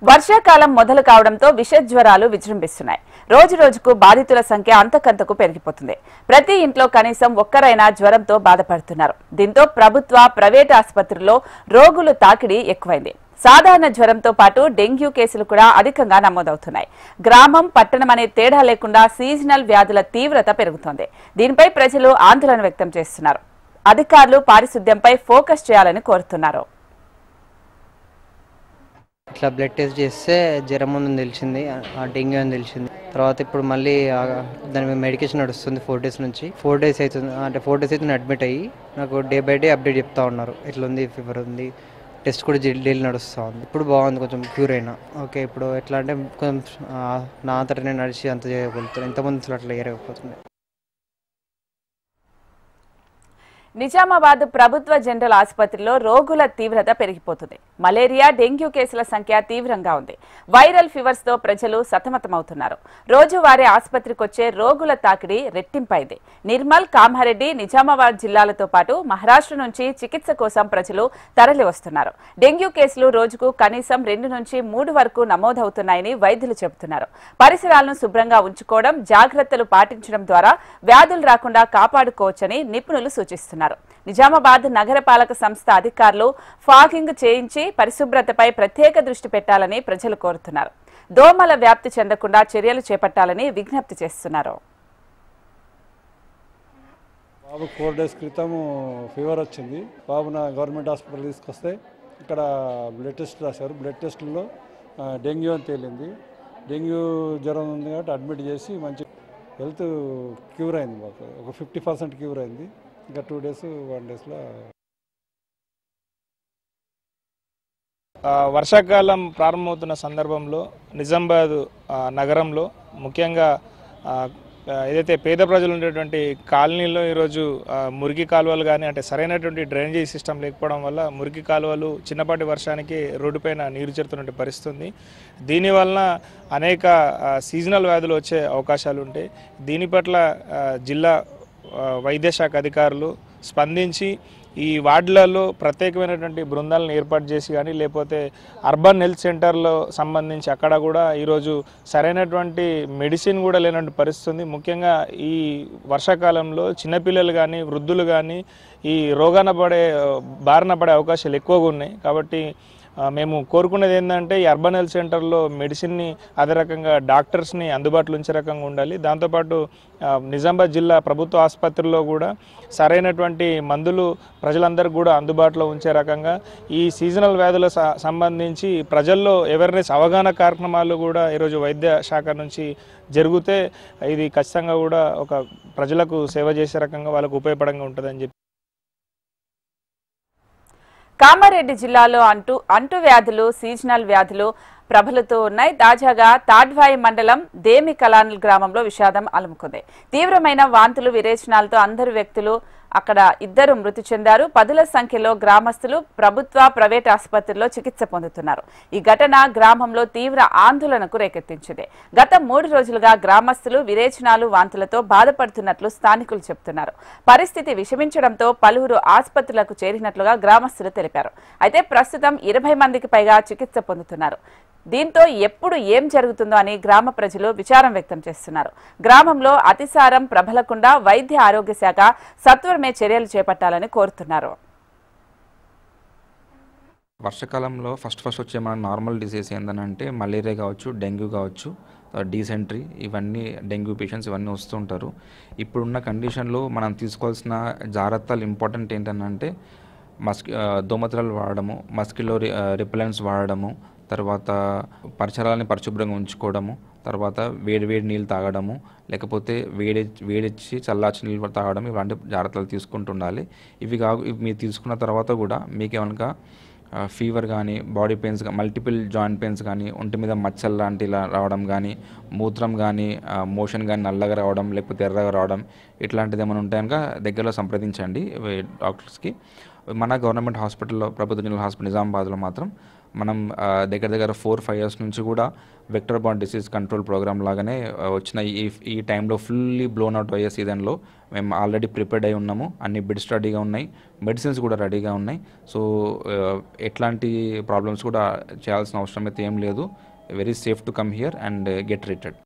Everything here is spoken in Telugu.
వర్షాకాలం మొదలు కావడంతో విషజ్వరాలు విజృంభిస్తున్నాయి. రోజు రోజుకు బాధితుల సంఖ్య అంతకంతకు పెరిగిపోతుంది. ప్రతి ఇంట్లో కనీసం ఒక్కరైనా జ్వరంతో బాధపడుతున్నారు. దీంతో ప్రభుత్వ, ప్రైవేట్ ఆసుపత్రుల్లో రోగుల తాకిడి ఎక్కువైంది. సాధారణ జ్వరంతో పాటు డెంగ్యూ కేసులు కూడా అధికంగా నమోదవుతున్నాయి. గ్రామం, పట్టణం అనే తేడా లేకుండా సీజనల్ వ్యాధుల తీవ్రత పెరుగుతోంది. దీనిపై ప్రజలు ఆందోళన వ్యక్తం చేస్తున్నారు. అధికారులు పారిశుద్ధ్యంపై ఫోకస్ చేయాలని కోరుతున్నారు. ఇట్లా బ్లడ్ టెస్ట్ చేస్తే జ్వరం ఉందని తెలిసింది, డెంగ్యూ అని తెలిసింది. తర్వాత ఇప్పుడు మళ్ళీ దాని మీద మెడికేషన్ నడుస్తుంది 4 days నుంచి. 4 days అవుతుంది, అంటే 4 days అయితే అడ్మిట్ అయ్యి నాకు డే బై డే అప్డేట్ చెప్తా ఉన్నారు. ఇట్లా ఉంది, ఫీవర్ ఉంది, టెస్ట్ కూడా డైలీ నడుస్తూ ఉంది. ఇప్పుడు బాగుంది, కొంచెం క్యూర్ అయినా. ఓకే, ఇప్పుడు ఎట్లా అంటే కొంచెం నా అంతటా నేను నడిచి అంత చేయగలుగుతాను. ఇంతకుముందు అట్లా చేయలేకపోతుంది. నిజామాబాద్ ప్రభుత్వ జనరల్ ఆసుపత్రిలో రోగుల తీవ్రత పెరిగిపోతుంది. మలేరియా, డెంగ్యూ కేసుల సంఖ్య తీవ్రంగా ఉంది. వైరల్ ఫీవర్స్ తో ప్రజలు సతమతమవుతున్నారు. రోజువారీ ఆసుపత్రికి వచ్చే రోగుల తాకిడి రెట్టింపైంది. నిర్మల్, కామారెడ్డి, నిజామాబాద్ జిల్లాలతో పాటు మహారాష్ట్ర నుంచి చికిత్స కోసం ప్రజలు తరలి వస్తున్నారు. డెంగ్యూ కేసులు రోజుకు కనీసం 2 నుంచి 3 వరకు నమోదవుతున్నాయని వైద్యులు చెబుతున్నారు. పరిసరాలను శుభ్రంగా ఉంచుకోవడం, జాగ్రత్తలు పాటించడం ద్వారా వ్యాధులు రాకుండా కాపాడుకోవచ్చని నిపుణులు సూచిస్తున్నారు. నిజామాబాద్ నగరపాలక సంస్థ అధికారులు ఫాగింగ్ చేయించి పరిశుభ్రతపై ప్రత్యేక దృష్టి పెట్టాలని ప్రజలు కోరుతున్నారు. దోమల వ్యాప్తి చెందకుండా చర్యలు చేపట్టాలని విజ్ఞప్తి చేస్తున్నారు. బాబు 4 days క్రితం ఫీవర్ వచ్చింది. బాబు నా గవర్నమెంట్ హాస్పిటల్ తీసుకొస్తే ఇక్కడ బ్లడ్ టెస్ట్ రాశారు. బ్లడ్ టెస్ట్లో డెంగ్యూ అని తేలింది. డెంగ్యూ జ్వరం ఉంది కాబట్టి అడ్మిట్ చేసి మంచి హెల్త్ క్యూర్ అయింది. మాకు ఒక 50% క్యూర్ అయింది. ఇంకా 2 days 1 daysలో. వర్షాకాలం ప్రారంభమవుతున్న సందర్భంలో నిజామాబాద్ నగరంలో ముఖ్యంగా ఏదైతే పేద ప్రజలు ఉండేటువంటి కాలనీలో ఈరోజు మురికి కాలువలు కానీ, అంటే సరైనటువంటి డ్రైనేజీ సిస్టమ్ లేకపోవడం వల్ల మురికి కాలువలు చిన్నపాటి వర్షానికి రోడ్డుపైన నీరు చేరుతున్నటువంటి పరిస్థితి ఉంది. దీనివలన అనేక సీజనల్ వ్యాధులు వచ్చే అవకాశాలు ఉంటాయి. దీని పట్ల జిల్లా వైద్య శాఖ అధికారులు స్పందించి ఈ వార్డులలో ప్రత్యేకమైనటువంటి బృందాలను ఏర్పాటు చేసి కానీ, లేకపోతే అర్బన్ హెల్త్ సెంటర్లో సంబంధించి అక్కడ కూడా ఈరోజు సరైనటువంటి మెడిసిన్ కూడా లేనటువంటి పరిస్థితి ఉంది. ముఖ్యంగా ఈ వర్షాకాలంలో చిన్నపిల్లలు కానీ, వృద్ధులు కానీ ఈ బారిన పడే అవకాశాలు ఎక్కువగా ఉన్నాయి. కాబట్టి మేము కోరుకునేది ఏంటంటే ఈ అర్బన్ హెల్త్ సెంటర్లో మెడిసిన్ని, అదే రకంగా డాక్టర్స్ని అందుబాటులో ఉంచే రకంగా ఉండాలి. దాంతోపాటు నిజామాబాద్ జిల్లా ప్రభుత్వ ఆసుపత్రిలో కూడా సరైనటువంటి మందులు ప్రజలందరికీ కూడా అందుబాటులో ఉంచే రకంగా ఈ సీజనల్ వ్యాధుల సంబంధించి ప్రజల్లో అవేర్నెస్, అవగాహన కార్యక్రమాలు కూడా ఈరోజు వైద్య శాఖ నుంచి జరిగితే ఇది ఖచ్చితంగా కూడా ఒక ప్రజలకు సేవ చేసే రకంగా వాళ్ళకు ఉపయోగపడంగా ఉంటుందని చెప్పి. కామారెడ్డి జిల్లాలో అంటువ్యాధులు, సీజనల్ వ్యాధులు ప్రబలుతూ ఉన్నాయి. తాజాగా తాడ్వాయి మండలం దేమి కలాన్ గ్రామంలో విషాదం అలుముకుంది. తీవ్రమైన వాంతులు, విరేచనాలతో అందరు వ్యక్తులు అక్కడ 2 మృతి చెందారు. 10ల సంఖ్యలో గ్రామస్తులు ప్రభుత్వ, ప్రైవేట్ ఆసుపత్రిలో చికిత్స పొందుతున్నారు. ఈ ఘటన గ్రామంలో తీవ్ర ఆందోళనకు రేకెత్తించింది. గత 3 రోజులుగా గ్రామస్తులు విరేచనాలు, వాంతులతో బాధపడుతున్నట్లు స్థానికులు చెబుతున్నారు. పరిస్థితి విషమించడంతో పలువురు ఆసుపత్రులకు చేరినట్లుగా గ్రామస్తులు తెలిపారు. అయితే ప్రస్తుతం 20 మందికి పైగా చికిత్స పొందుతున్నారు. దీంతో ఎప్పుడు ఏం జరుగుతుందో అని గ్రామ ప్రజలు విచారం వ్యక్తం చేస్తున్నారు. గ్రామంలో అతిసారం ప్రబలకుండా వైద్య ఆరోగ్య శాఖ సత్వరమే చర్యలు చేపట్టాలని కోరుతున్నారు. వర్షాకాలంలో ఫస్ట్ వచ్చే మన నార్మల్ డిసీజ్ ఏంటంటే మలేరియా కావచ్చు, డెంగ్యూ కావచ్చు, డీసెంట్రీ, ఇవన్నీ డెంగ్యూ పేషెంట్స్ ఇవన్నీ వస్తుంటారు. ఇప్పుడున్న కండిషన్లో మనం తీసుకోవాల్సిన జాగ్రత్తలు ఇంపార్టెంట్ ఏంటంటే దోమతెరలు వాడడము, మస్కిలో రిపెలెంట్స్ వాడడము, తర్వాత పరిసరాలని పరిశుభ్రంగా ఉంచుకోవడము, తర్వాత వేడి నీళ్ళు తాగడము, లేకపోతే వేడిచ్చి చల్లార్చి నీళ్ళు తాగడం, ఇలాంటి జాగ్రత్తలు తీసుకుంటూ ఉండాలి. ఇవి మీరు తీసుకున్న తర్వాత కూడా మీకు ఏమన్నా ఫీవర్ కానీ, body pains, multiple joint pains కానీ, ఒంటి మీద మచ్చలు లాంటి ఇలా రావడం కానీ, మూత్రం కానీ, మోషన్ కానీ నల్లగా రావడం, లేకపోతే ఎర్రగా రావడం, ఇట్లాంటిది ఏమైనా ఉంటే కనుక దగ్గరలో సంప్రదించండి డాక్టర్స్కి. మన గవర్నమెంట్ హాస్పిటల్లో, ప్రభుత్వ జనరల్ హాస్పిటల్ నిజామాబాద్లో మాత్రం మనం దగ్గర 4-5 years నుంచి కూడా vector borne disease control programme లాగానే వచ్చిన ఈ టైంలో ఫుల్లీ బ్లోన్ అవుట్ అయ్యే సీజన్లో మేము ఆల్రెడీ ప్రిపేర్డ్ అయి ఉన్నాము. అన్ని బిడ్స్ రెడీగా ఉన్నాయి, మెడిసిన్స్ కూడా రెడీగా ఉన్నాయి. సో ఎట్లాంటి ప్రాబ్లమ్స్ కూడా చేయాల్సిన అవసరం అయితే ఏం లేదు. Very safe to come here and get treated.